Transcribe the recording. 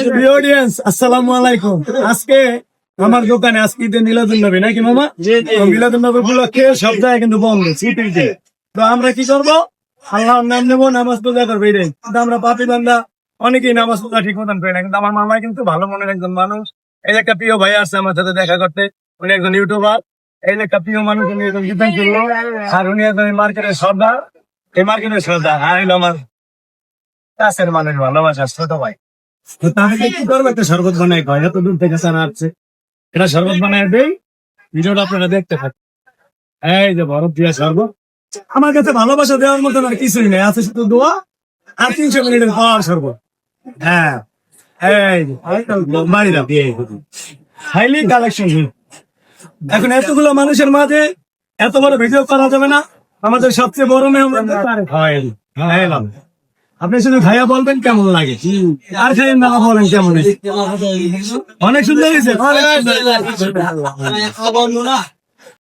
আসসালামু আলাইকুম। আজকে আমার দোকানে আজকে ঈদের মিলাদুন্নবী নাকি মামা? মিলাদুন্নবী উপলক্ষে সব জায়গায় কিন্তু বন্ধ ছুটির দিন। তো আমরা কি করবো? আল্লাহর নাম নেবো, নামাজ পূজা করবো, এটাই। কিন্তু আমরা পাপী বান্দা অনেকেই নামাজ পূজা ঠিক মতন করি না। কিন্তু আমার মামা কিন্তু ভালো মনের একজন মানুষ। এই যে একটা প্রিয় ভাই আসছে আমার সাথে দেখা করতে, উনি একজন ইউটিউবার। এই যে একটা প্রিয় মানুষ, উনি একজন গীতান করলো, আর উনি একজন মার্কেটের সর্দার। এই মার্কেটের সর্দার আর হইলো আমার কাছের মানুষ, ভালোবাসার ছোট ভাই। তো তাহলে কি করবো? একটা শরবত বানাই খাই, এত দূর থেকে চানা আসছে, এটা শরবত বানাই দেই। ভিডিওটা আপনারা দেখতে থাকুন। এই যে বরফ দিয়া শরবত। আমার কাছে ভালোবাসা দেওয়ার মতন আর কিছুই নেই, আছে শুধু দোয়া আর 300 মিনিটের পাওয়ার শরবত। হ্যাঁ, এই বাড়িটা দিয়ে হাইলি কালেকশন। এখন এতগুলো মানুষের মাঝে এত বড় ভিডিও করা যাবে না। আমাদের সবচেয়ে বড় মেহমান খাওয়াইলাম। আপনি শুধু খাইয়া বলবেন কেমন লাগে, আর খাইয়েন না বলেন কেমন হয়েছে। অনেক সুন্দর হয়েছে।